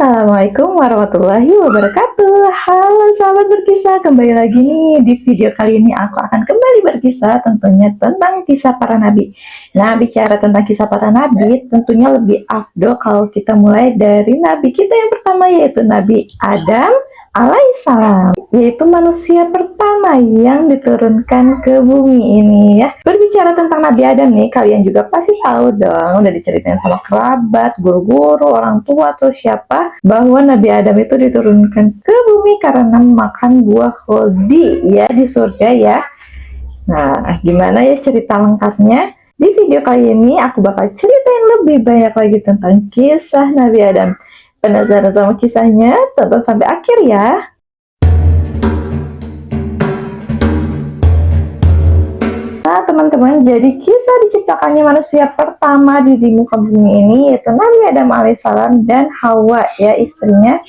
Assalamualaikum warahmatullahi wabarakatuh. Halo sahabat berkisah, kembali lagi nih di video kali ini aku akan kembali berkisah tentunya tentang kisah para nabi. Nah, bicara tentang kisah para nabi, tentunya lebih afdol kalau kita mulai dari nabi kita yang pertama, yaitu Nabi Adam alaihissalam, yaitu manusia pertama yang diturunkan ke bumi ini ya. Berbicara tentang Nabi Adam nih, kalian juga pasti tahu dong, udah diceritain sama kerabat, guru-guru, orang tua atau siapa, bahwa Nabi Adam itu diturunkan ke bumi karena makan buah khuldi ya di surga ya. Nah, gimana ya cerita lengkapnya? Di video kali ini aku bakal ceritain lebih banyak lagi tentang kisah Nabi Adam. Penasaran sama kisahnya? Tonton sampai akhir ya. Nah teman-teman, jadi kisah diciptakannya manusia pertama di muka bumi ini yaitu Nabi Adam alaihissalam dan Hawa ya istrinya.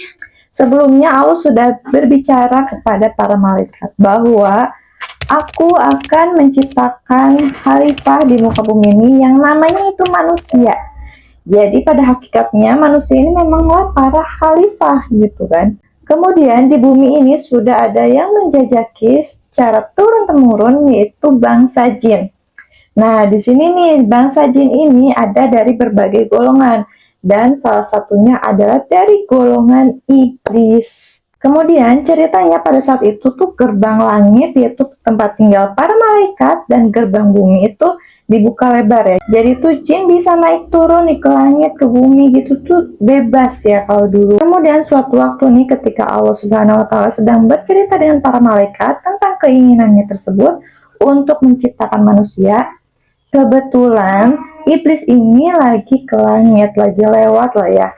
Sebelumnya Allah sudah berbicara kepada para malaikat bahwa aku akan menciptakan khalifah di muka bumi ini yang namanya itu manusia. Jadi pada hakikatnya manusia ini memanglah para khalifah gitu kan. Kemudian di bumi ini sudah ada yang menjajaki secara turun-temurun yaitu bangsa jin. Nah, di sini nih bangsa jin ini ada dari berbagai golongan dan salah satunya adalah dari golongan iblis. Kemudian ceritanya pada saat itu tuh gerbang langit yaitu tempat tinggal para malaikat dan gerbang bumi itu dibuka lebar ya. Jadi tuh jin bisa naik turun nih ke langit, ke bumi gitu tuh bebas ya kalau dulu. Kemudian suatu waktu nih ketika Allah Subhanahu wa taala sedang bercerita dengan para malaikat tentang keinginannya tersebut untuk menciptakan manusia, kebetulan iblis ini lagi ke langit, lagi lewat lah ya.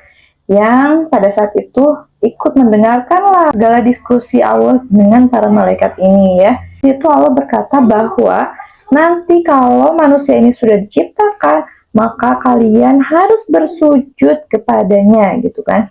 Yang pada saat itu ikut mendengarkanlah segala diskusi Allah dengan para malaikat ini ya. Di situ Allah berkata bahwa nanti kalau manusia ini sudah diciptakan, maka kalian harus bersujud kepadanya gitu kan.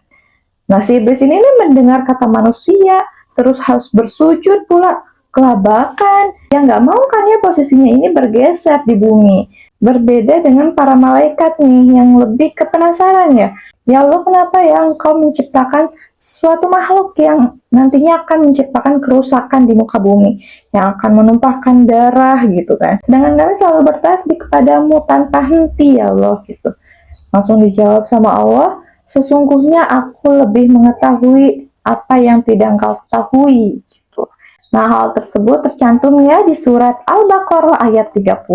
Nah si iblis ini mendengar kata manusia, terus harus bersujud pula, kelabakan. Ya nggak mau kan ya posisinya ini bergeser di bumi. Berbeda dengan para malaikat nih yang lebih kepenasaran ya. Ya Allah, kenapa ya engkau menciptakan suatu makhluk yang nantinya akan menciptakan kerusakan di muka bumi, yang akan menumpahkan darah gitu kan. Sedangkan kami selalu bertasbih kepadamu tanpa henti ya Allah gitu. Langsung dijawab sama Allah, sesungguhnya aku lebih mengetahui apa yang tidak engkau ketahui gitu. Nah hal tersebut tercantum ya di surat Al-Baqarah ayat 30.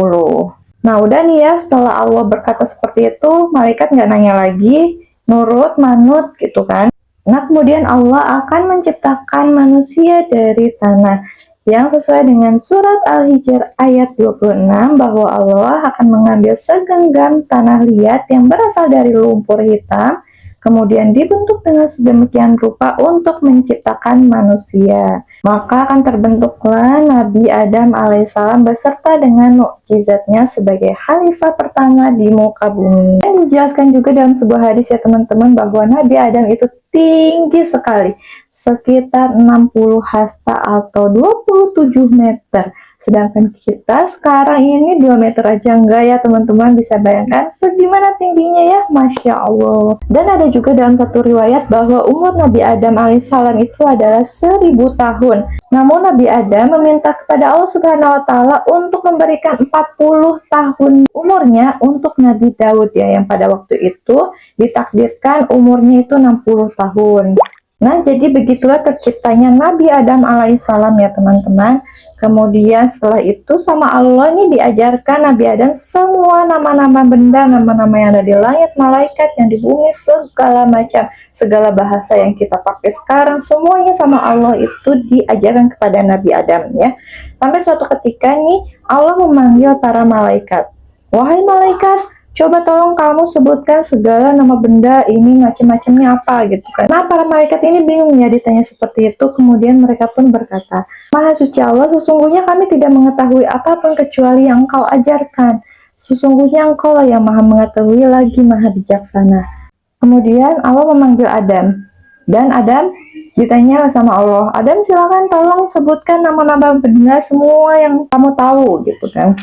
Nah udah nih ya, setelah Allah berkata seperti itu, malaikat nggak nanya lagi, nurut, manut gitu kan. Nah kemudian Allah akan menciptakan manusia dari tanah yang sesuai dengan surat Al-Hijr ayat 26 bahwa Allah akan mengambil segenggam tanah liat yang berasal dari lumpur hitam, kemudian dibentuk dengan sedemikian rupa untuk menciptakan manusia. Maka akan terbentuklah Nabi Adam alaihissalam beserta dengan mukjizatnya sebagai khalifah pertama di muka bumi. Dan dijelaskan juga dalam sebuah hadis ya teman-teman bahwa Nabi Adam itu tinggi sekali, sekitar 60 hasta atau 27 meter. Sedangkan kita sekarang ini 2 meter aja enggak ya teman-teman, bisa bayangkan segimana tingginya ya, Masya Allah. Dan ada juga dalam satu riwayat bahwa umur Nabi Adam alaihissalam itu adalah 1000 tahun. Namun Nabi Adam meminta kepada Allah Subhanahu wa taala untuk memberikan 40 tahun umurnya untuk Nabi Daud ya, yang pada waktu itu ditakdirkan umurnya itu 60 tahun. Nah, jadi begitulah terciptanya Nabi Adam alaihissalam ya teman-teman. Kemudian setelah itu sama Allah ini diajarkan Nabi Adam semua nama-nama benda, nama-nama yang ada di langit, malaikat, yang di bumi, segala macam, segala bahasa yang kita pakai sekarang, semuanya sama Allah itu diajarkan kepada Nabi Adam ya. Sampai suatu ketika nih Allah memanggil para malaikat. Wahai malaikat, coba tolong kamu sebutkan segala nama benda ini macam-macamnya apa gitu kan. Nah para malaikat ini bingung ya ditanya seperti itu. Kemudian mereka pun berkata, Maha suci Allah, sesungguhnya kami tidak mengetahui apapun kecuali yang engkau ajarkan. Sesungguhnya engkau lah yang maha mengetahui lagi maha bijaksana. Kemudian Allah memanggil Adam. Dan Adam ditanya sama Allah, Adam silakan tolong sebutkan nama-nama benda semua yang kamu tahu gitu kan.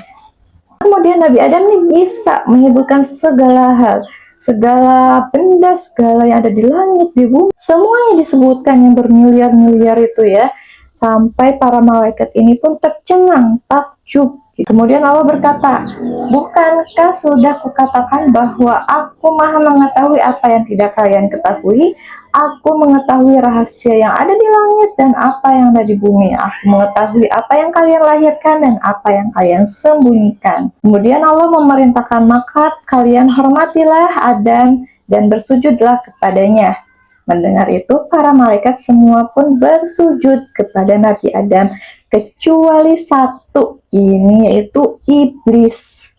Kemudian Nabi Adam ini bisa menyebutkan segala hal, segala benda, segala yang ada di langit, di bumi, semuanya disebutkan yang bermiliar-miliar itu ya. Sampai para malaikat ini pun tercengang, takjub. Kemudian Allah berkata, bukankah sudah kukatakan bahwa aku maha mengetahui apa yang tidak kalian ketahui? Aku mengetahui rahasia yang ada di langit dan apa yang ada di bumi. Aku mengetahui apa yang kalian lahirkan dan apa yang kalian sembunyikan. Kemudian Allah memerintahkan, maka kalian hormatilah Adam dan bersujudlah kepadanya. Mendengar itu, para malaikat semua pun bersujud kepada Nabi Adam, kecuali satu, ini yaitu iblis.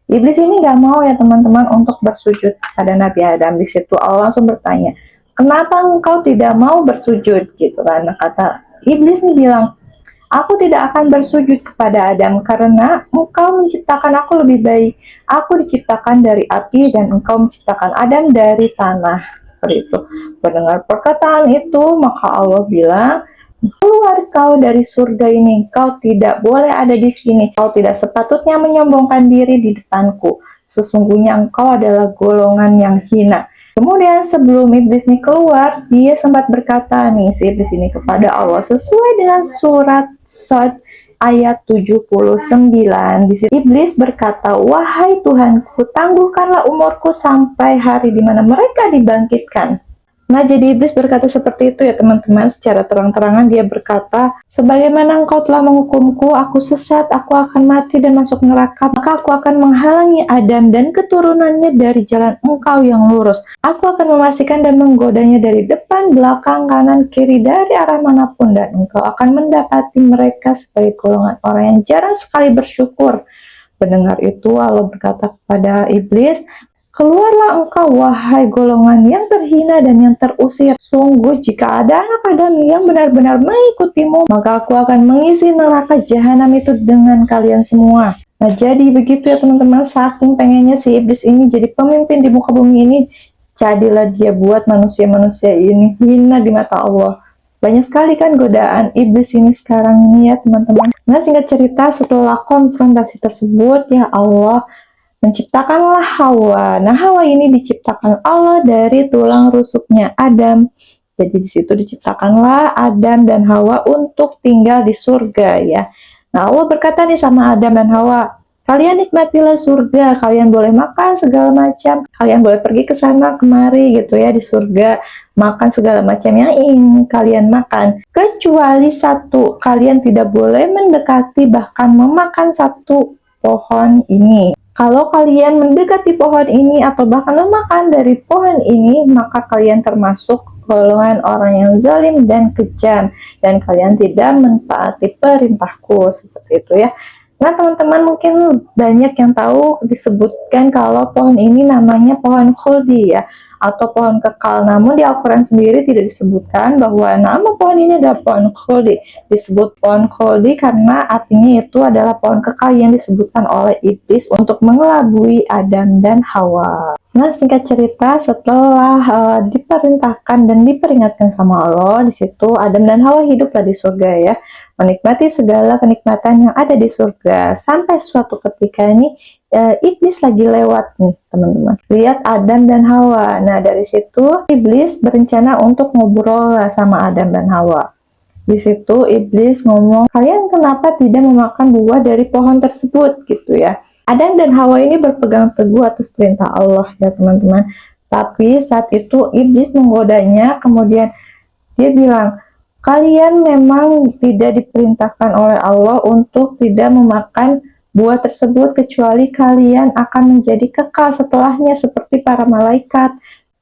Iblis ini gak mau ya teman-teman untuk bersujud kepada Nabi Adam. Di situ Allah langsung bertanya, kenapa engkau tidak mau bersujud? Gitu kan. Nah, kata iblis nih bilang, aku tidak akan bersujud kepada Adam karena engkau menciptakan aku lebih baik. Aku diciptakan dari api dan engkau menciptakan Adam dari tanah. Seperti itu. Mendengar perkataan itu, maka Allah bilang, keluar kau dari surga ini, kau tidak boleh ada di sini. Kau tidak sepatutnya menyombongkan diri di depanku. Sesungguhnya engkau adalah golongan yang hina. Kemudian sebelum iblis ini keluar, dia sempat berkata nih si iblis ini kepada Allah sesuai dengan surat Shad ayat 79. Di situ iblis berkata, wahai Tuhanku, tangguhkanlah umurku sampai hari di mana mereka dibangkitkan. Nah, jadi iblis berkata seperti itu ya teman-teman, secara terang-terangan dia berkata, sebagaimana engkau telah menghukumku, aku sesat, aku akan mati dan masuk neraka, maka aku akan menghalangi Adam dan keturunannya dari jalan engkau yang lurus. Aku akan memastikan dan menggodanya dari depan, belakang, kanan, kiri, dari arah manapun, dan engkau akan mendapati mereka sebagai golongan orang yang jarang sekali bersyukur. Mendengar itu, Allah berkata kepada iblis, keluarlah engkau, wahai golongan yang terhina dan yang terusir. Sungguh jika ada anak Adam yang benar-benar mengikutimu, maka aku akan mengisi neraka jahanam itu dengan kalian semua. Nah, jadi begitu ya teman-teman, saking pengennya si iblis ini jadi pemimpin di muka bumi ini, jadilah dia buat manusia-manusia ini hina di mata Allah. Banyak sekali kan godaan iblis ini sekarang ini ya teman-teman. Nah, singkat cerita, setelah konfrontasi tersebut, ya Allah menciptakanlah Hawa. Nah, Hawa ini diciptakan Allah dari tulang rusuknya Adam. Jadi di situ diciptakanlah Adam dan Hawa untuk tinggal di surga ya. Nah, Allah berkata nih sama Adam dan Hawa, kalian nikmatilah surga, kalian boleh makan segala macam, kalian boleh pergi ke sana kemari gitu ya di surga, makan segala macam yang ingin kalian makan, kecuali satu, kalian tidak boleh mendekati bahkan memakan satu pohon ini. Kalau kalian mendekati pohon ini atau bahkan memakan dari pohon ini, maka kalian termasuk golongan orang yang zalim dan kejam, dan kalian tidak mentaati perintahku, seperti itu ya. Nah teman-teman, mungkin banyak yang tahu disebutkan kalau pohon ini namanya pohon khuldi ya, atau pohon kekal. Namun di Al-Quran sendiri tidak disebutkan bahwa nama pohon ini adalah pohon khuldi. Disebut pohon khuldi karena artinya itu adalah pohon kekal yang disebutkan oleh iblis untuk mengelabui Adam dan Hawa. Nah, singkat cerita, setelah diperintahkan dan diperingatkan sama Allah, di situ Adam dan Hawa hiduplah di surga ya, menikmati segala kenikmatan yang ada di surga. Sampai suatu ketika ini iblis lagi lewat nih teman-teman, lihat Adam dan Hawa. Nah, dari situ iblis berencana untuk ngobrol sama Adam dan Hawa. Di situ iblis ngomong, kalian kenapa tidak memakan buah dari pohon tersebut gitu ya. Adam dan Hawa ini berpegang teguh atas perintah Allah ya teman-teman. Tapi saat itu iblis menggodanya, kemudian dia bilang, kalian memang tidak diperintahkan oleh Allah untuk tidak memakan buah tersebut kecuali kalian akan menjadi kekal setelahnya seperti para malaikat.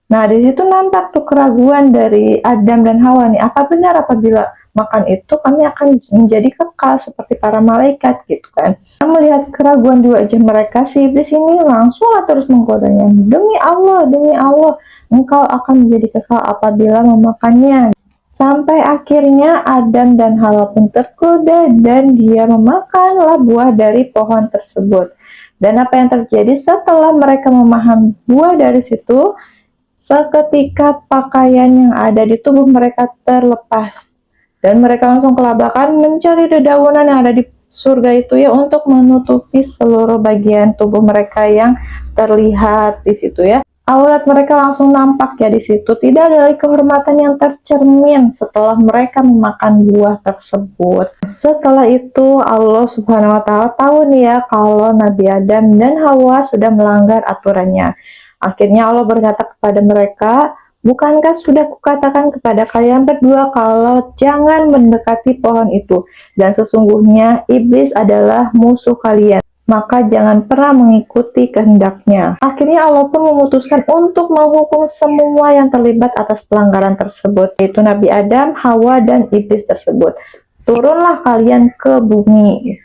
Nah, di situ nampak tuh keraguan dari Adam dan Hawa nih. Apa benar apabila makan itu kami akan menjadi kekal seperti para malaikat gitu kan. Nah, melihat keraguan di wajah mereka, si iblis ini langsung terus menggodanya. Demi Allah, engkau akan menjadi kekal apabila memakannya. Sampai akhirnya Adam dan Hawa pun tergoda dan dia memakanlah buah dari pohon tersebut. Dan apa yang terjadi setelah mereka memakan buah dari situ, seketika pakaian yang ada di tubuh mereka terlepas. Dan mereka langsung kelabakan mencari dedaunan yang ada di surga itu ya untuk menutupi seluruh bagian tubuh mereka yang terlihat di situ ya. aurat mereka langsung nampak ya di situ. Tidak ada lagi kehormatan yang tercermin setelah mereka memakan buah tersebut. Setelah itu Allah Subhanahu wa taala tahu nih ya kalau Nabi Adam dan Hawa sudah melanggar aturannya. Akhirnya Allah berkata kepada mereka, "Bukankah sudah kukatakan kepada kalian berdua kalau jangan mendekati pohon itu, dan sesungguhnya iblis adalah musuh kalian, maka jangan pernah mengikuti kehendaknya." Akhirnya Allah pun memutuskan untuk menghukum semua yang terlibat atas pelanggaran tersebut, yaitu Nabi Adam, Hawa, dan iblis tersebut. Turunlah kalian ke bumi.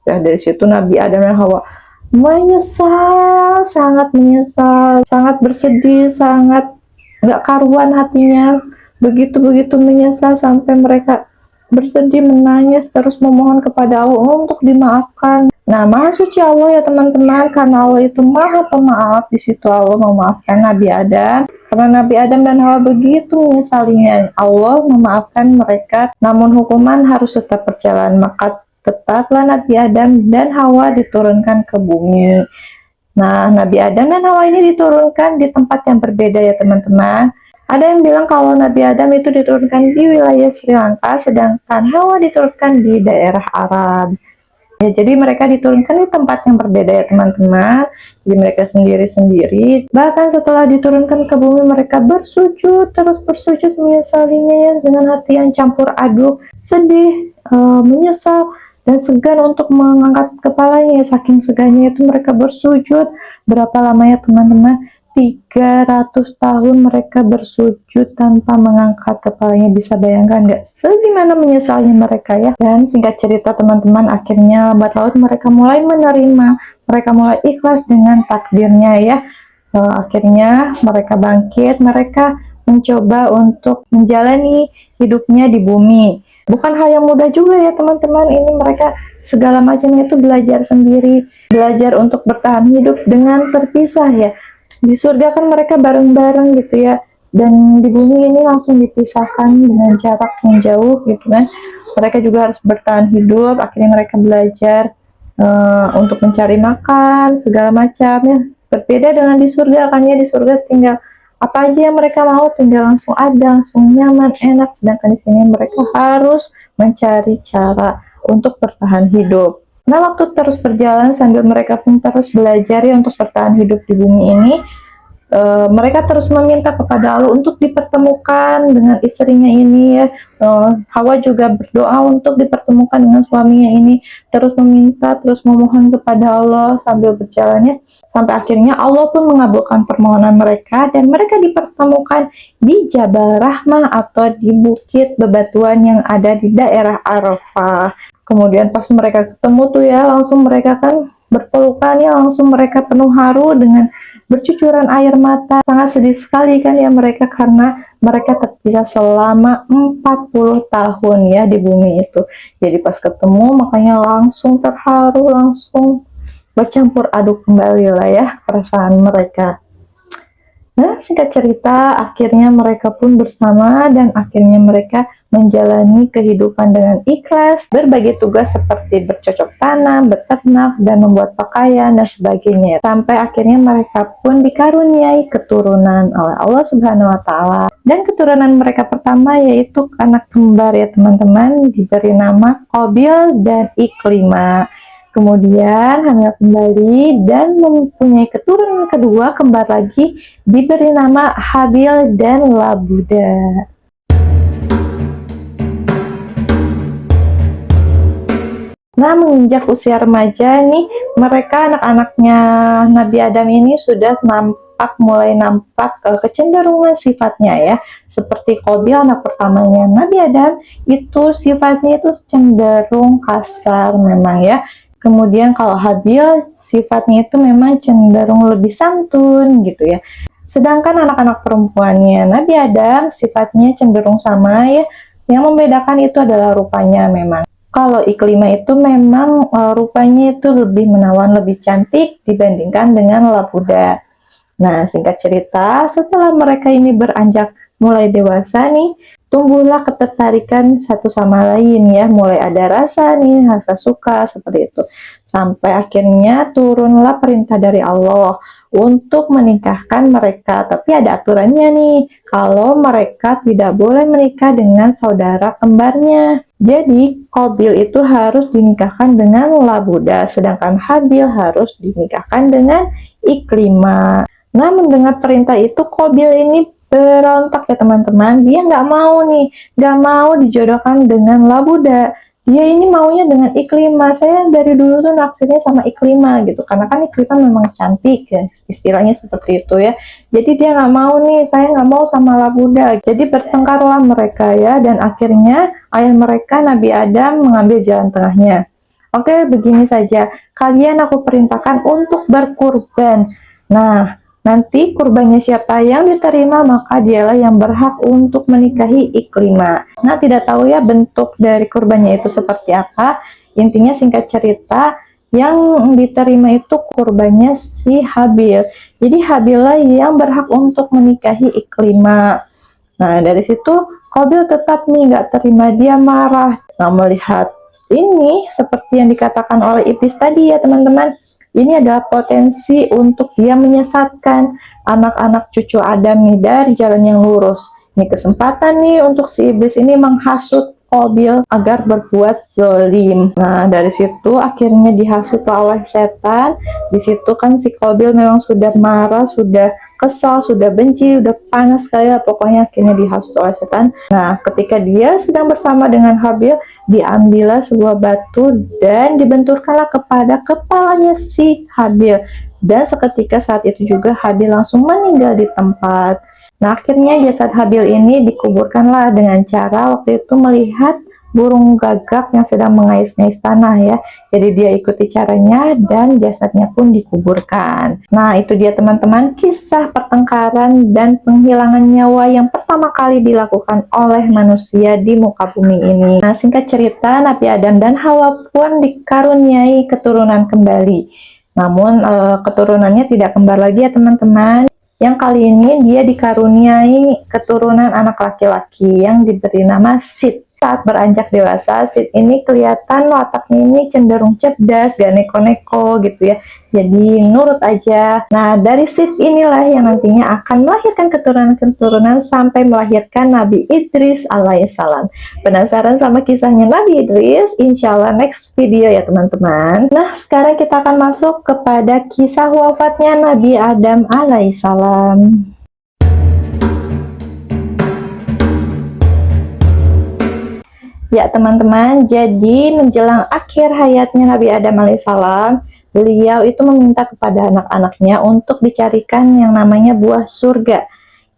Ya, dari situ Nabi Adam dan Hawa menyesal, sangat menyesal, sangat bersedih, sangat nggak karuan hatinya, begitu-begitu menyesal sampai mereka bersedih, menangis, terus memohon kepada Allah untuk dimaafkan. Nah, maha suci Allah ya teman-teman, karena Allah itu maha pemaaf. Di situ Allah memaafkan Nabi Adam, karena Nabi Adam dan Hawa begitu menyesalinya. Allah memaafkan mereka, namun hukuman harus tetap berjalan. Maka tetaplah Nabi Adam dan Hawa diturunkan ke bumi. Nah, Nabi Adam dan Hawa ini diturunkan di tempat yang berbeda ya teman-teman. Ada yang bilang kalau Nabi Adam itu diturunkan di wilayah Sri Lanka, sedangkan Hawa diturunkan di daerah Arab. Ya, jadi mereka diturunkan di tempat yang berbeda ya teman-teman. Jadi mereka sendiri-sendiri. Bahkan setelah diturunkan ke bumi, mereka bersujud, terus bersujud menyesalinya ya, dengan hati yang campur aduk, sedih, menyesal, dan segan untuk mengangkat kepalanya. Saking segannya itu mereka bersujud. Berapa lamanya teman-teman? 300 tahun mereka bersujud tanpa mengangkat kepalanya. Bisa bayangkan nggak segimana menyesalnya mereka ya. Dan singkat cerita teman-teman, akhirnya lambat laun mereka mulai menerima, mereka mulai ikhlas dengan takdirnya ya. Akhirnya mereka bangkit, mereka mencoba untuk menjalani hidupnya di bumi. Bukan hal yang mudah juga ya teman-teman, ini mereka segala macamnya itu belajar sendiri, belajar untuk bertahan hidup dengan terpisah ya. Di surga kan mereka bareng-bareng gitu ya, dan di bumi ini langsung dipisahkan dengan jarak yang jauh gitu kan. Mereka juga harus bertahan hidup. Akhirnya mereka belajar untuk mencari makan segala macam ya. Berbeda dengan di surga kan ya, di surga tinggal apa aja yang mereka mau tinggal langsung ada, langsung nyaman, enak. Sedangkan di sini mereka harus mencari cara untuk bertahan hidup. Nah, waktu terus berjalan sambil mereka pun terus belajar ya untuk bertahan hidup di bumi ini. Mereka terus meminta kepada Allah untuk dipertemukan dengan istrinya ini ya. Hawa juga berdoa untuk dipertemukan dengan suaminya ini, terus meminta, terus memohon kepada Allah sambil berjalannya, sampai akhirnya Allah pun mengabulkan permohonan mereka dan mereka dipertemukan di Jabal Rahmah atau di bukit bebatuan yang ada di daerah Arafah. Kemudian pas mereka ketemu tuh ya, langsung mereka kan berpelukan ya, langsung mereka penuh haru dengan bercucuran air mata. Sangat sedih sekali kan ya mereka, karena mereka terpisah selama 40 tahun ya di bumi itu. Jadi pas ketemu makanya langsung terharu, langsung bercampur aduk kembali lah ya perasaan mereka. Nah, singkat cerita, akhirnya mereka pun bersama dan akhirnya mereka menjalani kehidupan dengan ikhlas, berbagi tugas seperti bercocok tanam, beternak, dan membuat pakaian, dan sebagainya. Sampai akhirnya mereka pun dikaruniai keturunan oleh Allah Subhanahu wa Ta'ala. Dan keturunan mereka pertama yaitu anak kembar ya teman-teman, diberi nama Qabil dan Iklimah. Kemudian hamil kembali dan mempunyai keturunan kedua kembar lagi, diberi nama Habil dan Labuda. Nah, menginjak usia remaja nih, mereka anak-anaknya Nabi Adam ini sudah mulai nampak kecenderungan sifatnya ya. Seperti Qabil, anak pertamanya Nabi Adam, itu sifatnya itu cenderung kasar memang ya. Kemudian kalau Habil sifatnya itu memang cenderung lebih santun gitu ya. Sedangkan anak-anak perempuannya Nabi Adam sifatnya cenderung sama ya. Yang membedakan itu adalah rupanya memang. Kalau Iklimah itu memang rupanya itu lebih menawan, lebih cantik dibandingkan dengan Labuda. Nah, singkat cerita, setelah mereka ini beranjak mulai dewasa nih, tumbuhlah ketertarikan satu sama lain ya, mulai ada rasa nih, rasa suka seperti itu. Sampai akhirnya turunlah perintah dari Allah untuk menikahkan mereka. Tapi ada aturannya nih, kalau mereka tidak boleh menikah dengan saudara kembarnya. Jadi Qabil itu harus dinikahkan dengan Labuda, sedangkan Habil harus dinikahkan dengan Iklimah. Nah, mendengar perintah itu Qabil ini berontak ya teman-teman. Dia nggak mau nih, nggak mau dijodohkan dengan Labuda. Dia ini maunya dengan Iklimah. Saya dari dulu tuh naksirnya sama Iklimah gitu, karena kan Iklimah memang cantik ya, istilahnya seperti itu ya. Jadi dia nggak mau nih, saya nggak mau sama Labuda. Jadi bertengkarlah mereka ya, dan akhirnya ayah mereka Nabi Adam mengambil jalan tengahnya. Oke, begini saja. Kalian aku perintahkan untuk berkurban. Nah, nanti kurbannya siapa yang diterima, maka dialah yang berhak untuk menikahi Iklimah. Nah, tidak tahu ya bentuk dari kurbannya itu seperti apa. Intinya singkat cerita, yang diterima itu kurbannya si Habil. Jadi Habil lah yang berhak untuk menikahi Iklimah. Nah, dari situ Qabil tetap nih nggak terima, dia marah. Nah, melihat ini seperti yang dikatakan oleh iblis tadi ya teman-teman, ini adalah potensi untuk dia menyesatkan anak-anak cucu Adam nih dari jalan yang lurus. Ini kesempatan nih untuk si iblis ini menghasut Qabil agar berbuat zolim. Nah, dari situ akhirnya dihasut oleh setan. Di situ kan si Qabil memang sudah marah, sudah kesal, sudah benci, udah panas sekali lah, pokoknya akhirnya dihasut oleh setan. Nah, ketika dia sedang bersama dengan Habil, diambillah sebuah batu dan dibenturkanlah kepada kepalanya si Habil. Dan seketika saat itu juga Habil langsung meninggal di tempat. Nah, akhirnya jasad Habil ini dikuburkanlah dengan cara waktu itu melihat burung gagak yang sedang mengais-ngais tanah ya. Jadi dia ikuti caranya dan jasadnya pun dikuburkan. Nah, itu dia teman-teman kisah pertengkaran dan penghilangan nyawa yang pertama kali dilakukan oleh manusia di muka bumi ini. Nah, singkat cerita, Nabi Adam dan Hawa pun dikaruniai keturunan kembali. Namun keturunannya tidak kembar lagi ya teman-teman. Yang kali ini dia dikaruniai keturunan anak laki-laki yang diberi nama Sid. Saat beranjak dewasa, Sid ini kelihatan wataknya ini cenderung cerdas, gak neko-neko gitu ya. Jadi nurut aja. Nah, dari Sid inilah yang nantinya akan melahirkan keturunan-keturunan sampai melahirkan Nabi Idris alaihissalam. Penasaran sama kisahnya Nabi Idris? Insya Allah next video ya teman-teman. Nah, sekarang kita akan masuk kepada kisah wafatnya Nabi Adam alaihissalam. Ya teman-teman, jadi menjelang akhir hayatnya Nabi Adam alaihissalam, beliau itu meminta kepada anak-anaknya untuk dicarikan yang namanya buah surga.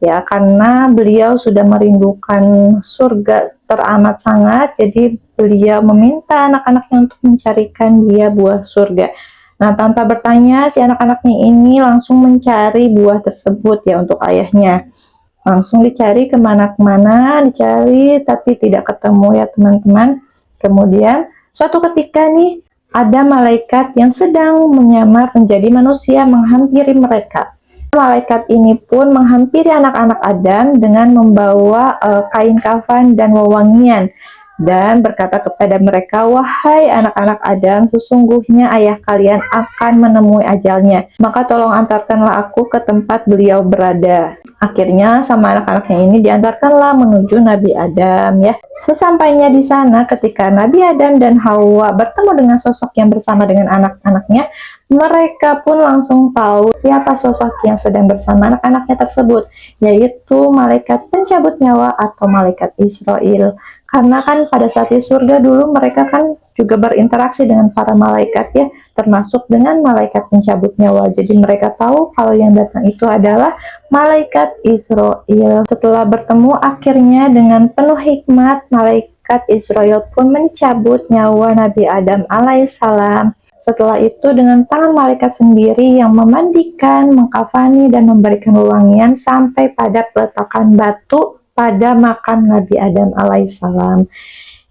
Ya, karena beliau sudah merindukan surga teramat sangat, jadi beliau meminta anak-anaknya untuk mencarikan dia buah surga. Nah, tanpa bertanya, si anak-anaknya ini langsung mencari buah tersebut ya untuk ayahnya. Langsung dicari kemana-kemana, dicari tapi tidak ketemu ya teman-teman. Kemudian suatu ketika nih ada malaikat yang sedang menyamar menjadi manusia menghampiri mereka. Malaikat ini pun menghampiri anak-anak Adam dengan membawa kain kafan dan wewangian dan berkata kepada mereka, "Wahai anak-anak Adam, sesungguhnya ayah kalian akan menemui ajalnya, maka tolong antarkanlah aku ke tempat beliau berada." Akhirnya sama anak-anaknya ini diantarkanlah menuju Nabi Adam ya. Sesampainya di sana, ketika Nabi Adam dan Hawa bertemu dengan sosok yang bersama dengan anak-anaknya, mereka pun langsung tahu siapa sosok yang sedang bersama anak-anaknya tersebut, yaitu malaikat pencabut nyawa atau malaikat Israel. Karena kan pada saat di surga dulu mereka kan juga berinteraksi dengan para malaikat ya, termasuk dengan malaikat pencabut nyawa. Jadi mereka tahu kalau yang datang itu adalah malaikat Israel. Setelah bertemu akhirnya dengan penuh hikmat, malaikat Israel pun mencabut nyawa Nabi Adam alaihissalam. Setelah itu dengan tangan malaikat sendiri yang memandikan, mengkafani, dan memberikan wewangian sampai pada peletakan batu pada makam Nabi Adam alaihissalam.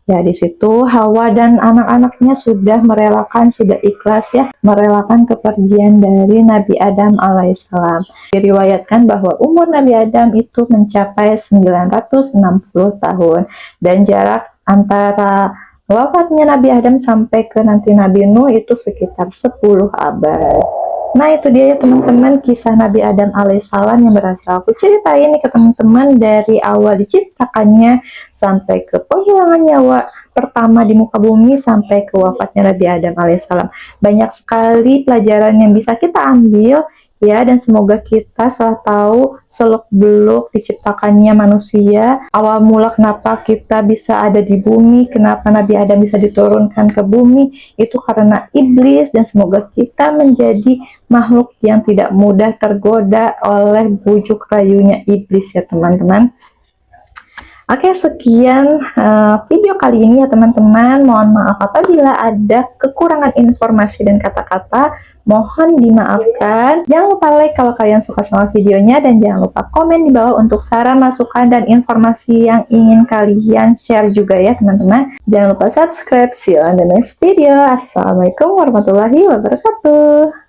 Ya, di situ Hawa dan anak-anaknya sudah merelakan, sudah ikhlas ya, merelakan kepergian dari Nabi Adam alaihissalam. Diriwayatkan bahwa umur Nabi Adam itu mencapai 960 tahun dan jarak antara wafatnya Nabi Adam sampai ke nanti Nabi Nuh itu sekitar 10 abad. Nah, itu dia ya teman-teman, kisah Nabi Adam alaihissalam yang berhasil aku ceritain nih ke teman-teman dari awal diciptakannya sampai ke penghilangan nyawa pertama di muka bumi sampai ke wafatnya Nabi Adam alaihissalam. Banyak sekali pelajaran yang bisa kita ambil ya, dan semoga kita setelah tahu seluk-beluk diciptakannya manusia, awal mula kenapa kita bisa ada di bumi, kenapa Nabi Adam bisa diturunkan ke bumi, itu karena iblis, dan semoga kita menjadi makhluk yang tidak mudah tergoda oleh bujuk rayunya iblis ya teman-teman. Oke, sekian video kali ini ya teman-teman. Mohon maaf apabila ada kekurangan informasi dan kata-kata. Mohon dimaafkan. Jangan lupa like kalau kalian suka sama videonya, dan jangan lupa komen di bawah untuk saran, masukan, dan informasi yang ingin kalian share juga ya teman-teman. Jangan lupa subscribe. See you on the next video. Assalamualaikum warahmatullahi wabarakatuh.